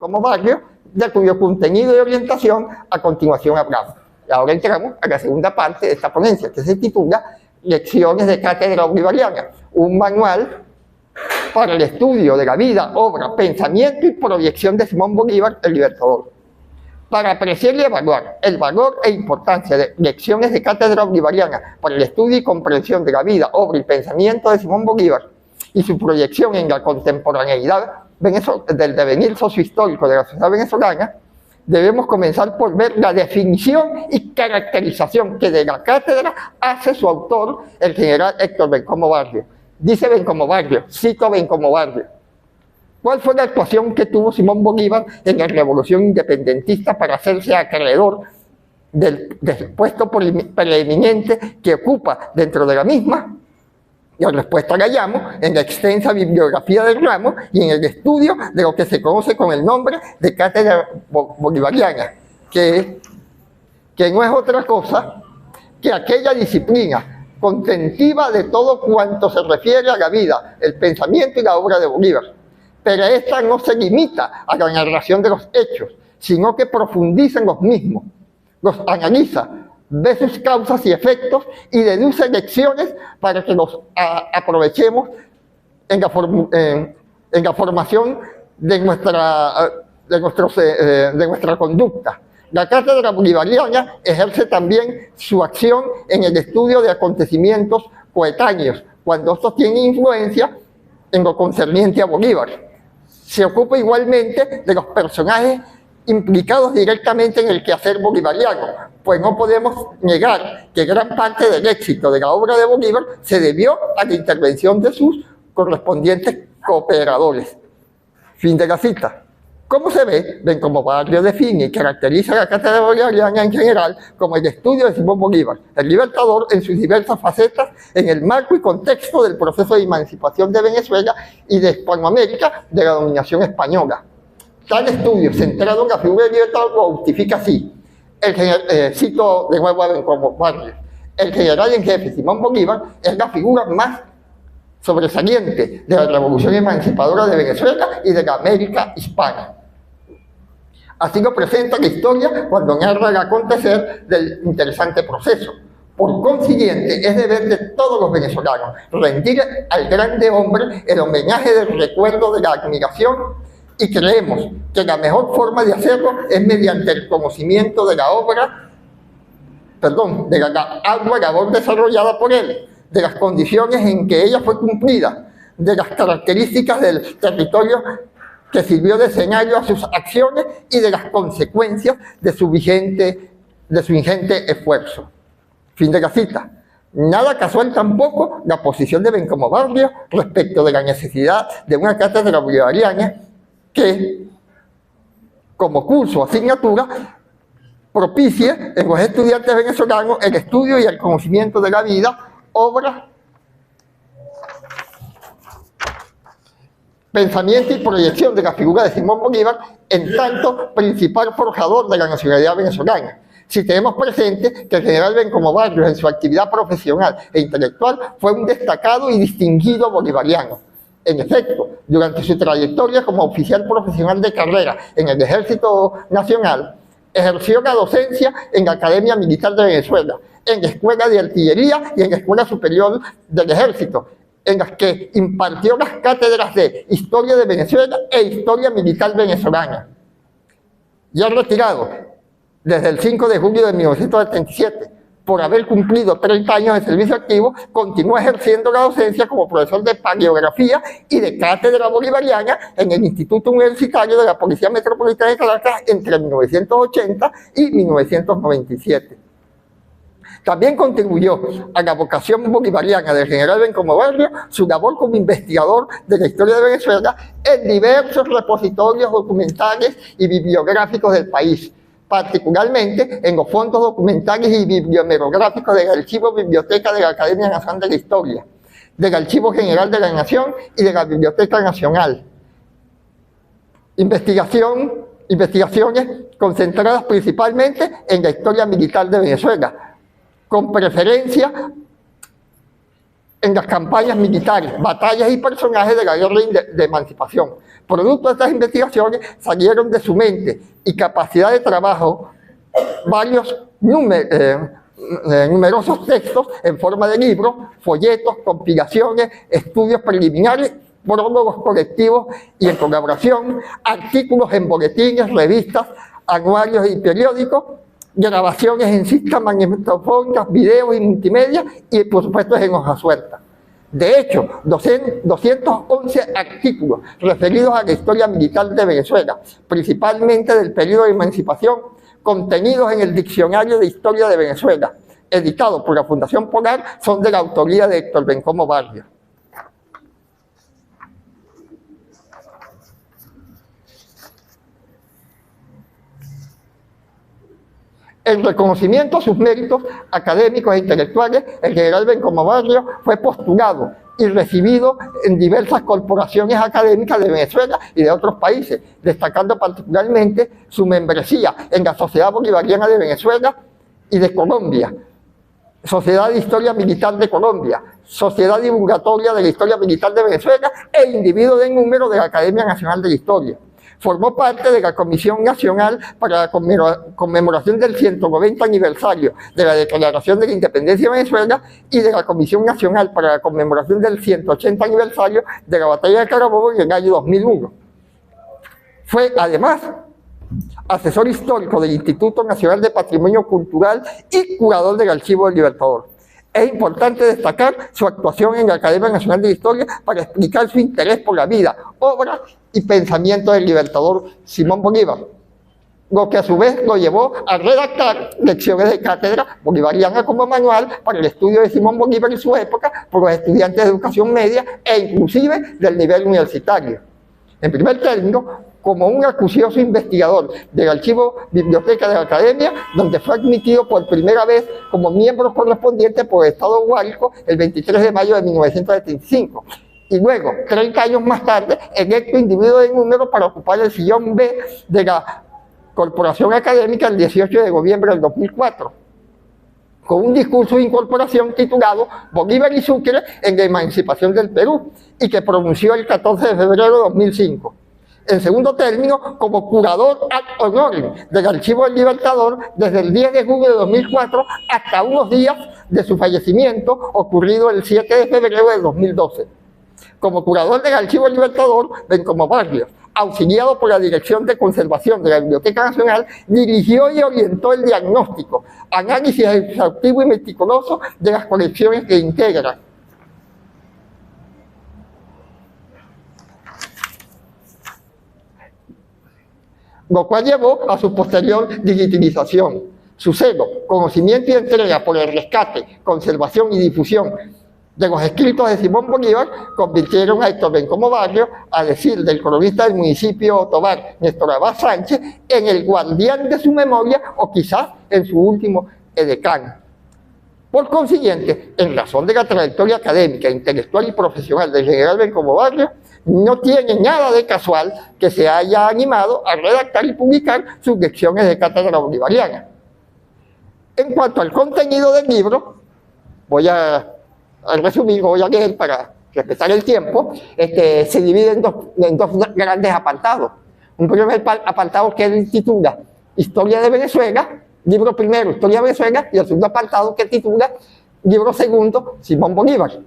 como barrio, de cuyo contenido y orientación a continuación hablamos. Y ahora entramos a la segunda parte de esta ponencia, que se titula Lecciones de Cátedra Bolivariana, un manual para el estudio de la vida, obra, pensamiento y proyección de Simón Bolívar, el Libertador. Para apreciar y evaluar el valor e importancia de Lecciones de Cátedra Bolivariana para el estudio y comprensión de la vida, obra y pensamiento de Simón Bolívar y su proyección en la contemporaneidad del devenir sociohistórico de la sociedad venezolana, debemos comenzar por ver la definición y caracterización que de la cátedra hace su autor, el general Héctor Bencomo Barrio. Dice Bencomo Barrio, cito Bencomo Barrio: ¿cuál fue la actuación que tuvo Simón Bolívar en la revolución independentista para hacerse acreedor del puesto preeminente que ocupa dentro de la misma? La respuesta la hallamos en la extensa bibliografía del ramo y en el estudio de lo que se conoce con el nombre de Cátedra Bolivariana, que no es otra cosa que aquella disciplina contentiva de todo cuanto se refiere a la vida, el pensamiento y la obra de Bolívar. Pero esta no se limita a la narración de los hechos, sino que profundiza en los mismos, los analiza, ve sus causas y efectos y deduce lecciones para que los aprovechemos en la formación de nuestra conducta. La cátedra bolivariana ejerce también su acción en el estudio de acontecimientos coetáneos, cuando estos tienen influencia en lo concerniente a Bolívar. Se ocupa igualmente de los personajes implicados directamente en el quehacer bolivariano, pues no podemos negar que gran parte del éxito de la obra de Bolívar se debió a la intervención de sus correspondientes cooperadores. Fin de la cita. Como se ve, Bencomo Barrio define y caracteriza la cátedra bolivariana en general como el estudio de Simón Bolívar, el Libertador, en sus diversas facetas, en el marco y contexto del proceso de emancipación de Venezuela y de Hispanoamérica de la dominación española. Tal estudio, centrado en la figura del Libertador, lo justifica así. Cito de nuevo a Bencomo Barrio: el general en jefe Simón Bolívar es la figura más sobresaliente de la revolución emancipadora de Venezuela y de la América hispana. Así lo presenta la historia cuando narra el acontecer del interesante proceso. Por consiguiente, es deber de todos los venezolanos rendir al grande hombre el homenaje del recuerdo, de la admiración, y creemos que la mejor forma de hacerlo es mediante el conocimiento de la obra, de la ardua labor desarrollada por él, de las condiciones en que ella fue cumplida, de las características del territorio que sirvió de escenario a sus acciones y de las consecuencias de su ingente esfuerzo. Fin de la cita. Nada casual tampoco la posición de Bencomo Barrio respecto de la necesidad de una cátedra bolivariana que, como curso o asignatura, propicie en los estudiantes venezolanos el estudio y el conocimiento de la vida, obra, pensamiento y proyección de la figura de Simón Bolívar en tanto principal forjador de la nacionalidad venezolana. Si tenemos presente que el general Bencomo Barrios en su actividad profesional e intelectual fue un destacado y distinguido bolivariano. En efecto, durante su trayectoria como oficial profesional de carrera en el Ejército Nacional, ejerció la docencia en la Academia Militar de Venezuela, en la Escuela de Artillería y en la Escuela Superior del Ejército, en las que impartió las cátedras de Historia de Venezuela e Historia Militar Venezolana. Ya retirado, desde el 5 de julio de 1977, por haber cumplido 30 años de servicio activo, continuó ejerciendo la docencia como profesor de paleografía y de cátedra bolivariana en el Instituto Universitario de la Policía Metropolitana de Caracas entre 1980 y 1997. También contribuyó a la vocación bolivariana del general Bencomo Barrio su labor como investigador de la historia de Venezuela en diversos repositorios documentales y bibliográficos del país, particularmente en los fondos documentales y bibliomerográficos del Archivo Biblioteca de la Academia Nacional de la Historia, del Archivo General de la Nación y de la Biblioteca Nacional. Investigaciones concentradas principalmente en la historia militar de Venezuela, con preferencia en las campañas militares, batallas y personajes de la guerra de emancipación. Producto de estas investigaciones salieron de su mente y capacidad de trabajo varios numerosos textos en forma de libros, folletos, compilaciones, estudios preliminares, prólogos colectivos y en colaboración, artículos en boletines, revistas, anuarios y periódicos, grabaciones en cintas magnetofónicas, videos y multimedia y por supuesto en hoja suelta. De hecho, 211 artículos referidos a la historia militar de Venezuela, principalmente del periodo de emancipación, contenidos en el Diccionario de Historia de Venezuela, editado por la Fundación Polar, son de la autoría de Héctor Bencomo Barrios. En reconocimiento a sus méritos académicos e intelectuales, el general Bencomo Barrios fue postulado y recibido en diversas corporaciones académicas de Venezuela y de otros países, destacando particularmente su membresía en la Sociedad Bolivariana de Venezuela y de Colombia, Sociedad de Historia Militar de Colombia, Sociedad Divulgatoria de la Historia Militar de Venezuela e individuo de número de la Academia Nacional de la Historia. Formó parte de la Comisión Nacional para la conmemoración del 190 aniversario de la Declaración de la Independencia de Venezuela y de la Comisión Nacional para la conmemoración del 180 aniversario de la Batalla de Carabobo en el año 2001. Fue, además, asesor histórico del Instituto Nacional de Patrimonio Cultural y curador del Archivo del Libertador. Es importante destacar su actuación en la Academia Nacional de Historia para explicar su interés por la vida, obra y pensamiento del libertador Simón Bolívar, lo que a su vez lo llevó a redactar lecciones de cátedra bolivariana como manual para el estudio de Simón Bolívar en su época por los estudiantes de educación media e inclusive del nivel universitario. En primer término, como un acucioso investigador del archivo Biblioteca de la Academia, donde fue admitido por primera vez como miembro correspondiente por el Estado Guárico el 23 de mayo de 1975. Y luego, 30 años más tarde, electo individuo de número para ocupar el sillón B de la Corporación Académica el 18 de noviembre del 2004, con un discurso de incorporación titulado Bolívar y Sucre en la emancipación del Perú, y que pronunció el 14 de febrero de 2005. En segundo término, como curador ad honorem del Archivo del Libertador desde el 10 de julio de 2004 hasta unos días de su fallecimiento, ocurrido el 7 de febrero de 2012. Como curador del Archivo del Libertador, Bencomo Barrios, auxiliado por la Dirección de Conservación de la Biblioteca Nacional, dirigió y orientó el diagnóstico, análisis exhaustivo y meticuloso de las colecciones que integran, lo cual llevó a su posterior digitalización. Su celo, conocimiento y entrega por el rescate, conservación y difusión de los escritos de Simón Bolívar convirtieron a Héctor Bencomo Barrios, a decir del cronista del municipio Tovar, Néstor Abad Sánchez, en el guardián de su memoria o quizás en su último edecán. Por consiguiente, en razón de la trayectoria académica, intelectual y profesional del general Bencomo Barrios, no tiene nada de casual que se haya animado a redactar y publicar sus lecciones de cátedra bolivariana. En cuanto al contenido del libro, voy a resumir, voy a leer para respetar el tiempo. Se divide en dos grandes apartados. Un primer apartado que él titula Historia de Venezuela, libro primero, Historia de Venezuela, y el segundo apartado que titula libro segundo, Simón Bolívar.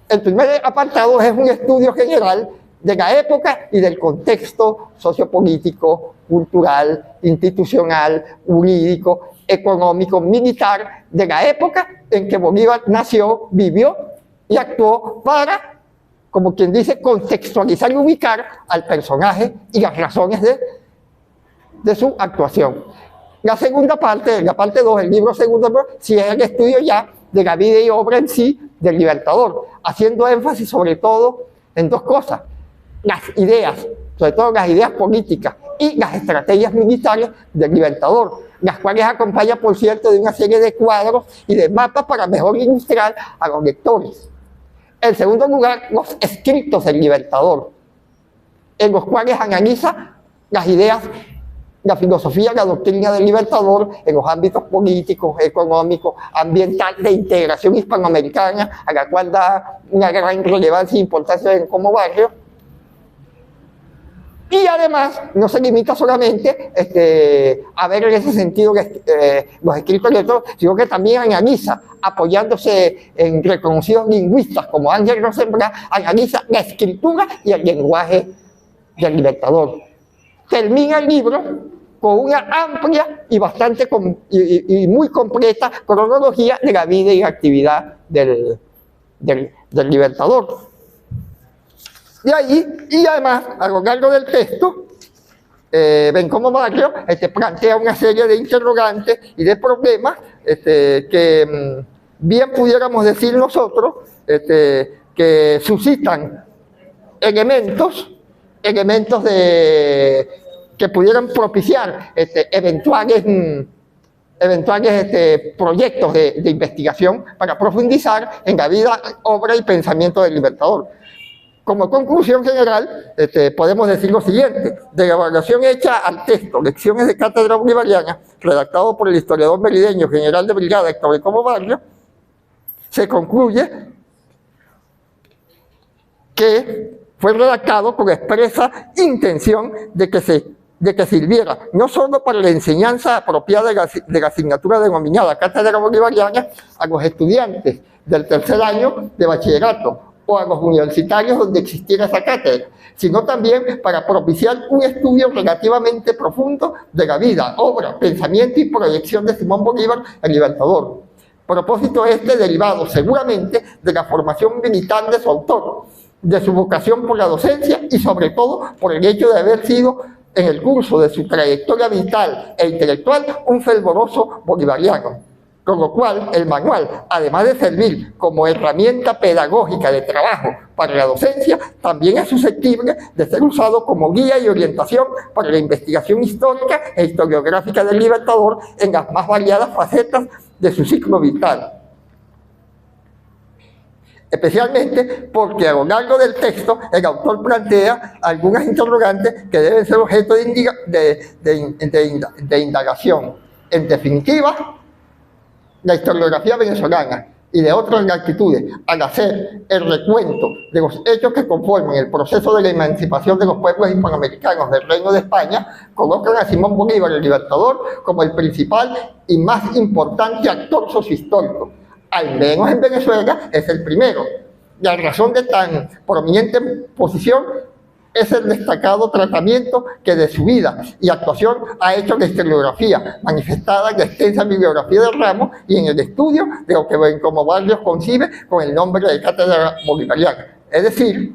El primer apartado es un estudio general de la época y del contexto sociopolítico, cultural, institucional, jurídico, económico, militar de la época en que Bolívar nació, vivió y actuó para, como quien dice, contextualizar y ubicar al personaje y las razones de su actuación. La segunda parte, la parte 2, el libro segundo, sí es el estudio ya de la vida y obra en sí del Libertador, haciendo énfasis sobre todo en dos cosas: las ideas, sobre todo las ideas políticas y las estrategias militares del Libertador, las cuales acompaña, por cierto, de una serie de cuadros y de mapas para mejor ilustrar a los lectores. En segundo lugar, los escritos del Libertador, en los cuales analiza las ideas la filosofía, la doctrina del Libertador en los ámbitos políticos, económicos, ambiental, de integración hispanoamericana, a la cual da una gran relevancia e importancia en Como Barrio. Y además no se limita solamente a ver en ese sentido los escritos lectores, sino que también analiza, apoyándose en reconocidos lingüistas como Ángel Rosenblatt, analiza la escritura y el lenguaje del Libertador. Termina el libro con una amplia y bastante y muy completa cronología de la vida y la actividad del Libertador. De ahí, y además, a lo largo del texto, Bencomo Barrio plantea una serie de interrogantes y de problemas que bien pudiéramos decir nosotros que suscitan elementos que pudieran propiciar eventuales proyectos de investigación para profundizar en la vida, obra y pensamiento del Libertador. Como conclusión general, podemos decir lo siguiente: de la evaluación hecha al texto Lecciones de Cátedra Bolivariana, redactado por el historiador merideño general de brigada Héctor Bencomo Barrio, se concluye que fue redactado con la expresa intención de que sirviera no solo para la enseñanza apropiada de la asignatura denominada Cátedra Bolivariana a los estudiantes del tercer año de bachillerato o a los universitarios donde existiera esa cátedra, sino también para propiciar un estudio relativamente profundo de la vida, obra, pensamiento y proyección de Simón Bolívar, el Libertador. Propósito derivado seguramente de la formación militar de su autor, de su vocación por la docencia y sobre todo por el hecho de haber sido en el curso de su trayectoria vital e intelectual un fervoroso bolivariano. Con lo cual, el manual, además de servir como herramienta pedagógica de trabajo para la docencia, también es susceptible de ser usado como guía y orientación para la investigación histórica e historiográfica del Libertador en las más variadas facetas de su ciclo vital. Especialmente porque a lo largo del texto el autor plantea algunas interrogantes que deben ser objeto de indagación. En definitiva, la historiografía venezolana y de otras latitudes, al hacer el recuento de los hechos que conforman el proceso de la emancipación de los pueblos hispanoamericanos del Reino de España, colocan a Simón Bolívar, el Libertador, como el principal y más importante actor sociohistórico. Al menos en Venezuela es el primero. La razón de tan prominente posición es el destacado tratamiento que de su vida y actuación ha hecho la historiografía, manifestada en la extensa bibliografía del ramo y en el estudio de lo que Bencomo Barrio concibe con el nombre de Cátedra Bolivariana, es decir,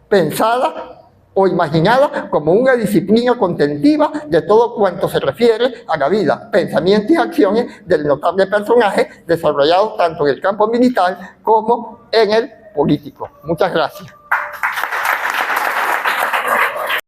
pensada o imaginada como una disciplina contentiva de todo cuanto se refiere a la vida, pensamientos y acciones del notable personaje desarrollados tanto en el campo militar como en el político. Muchas gracias.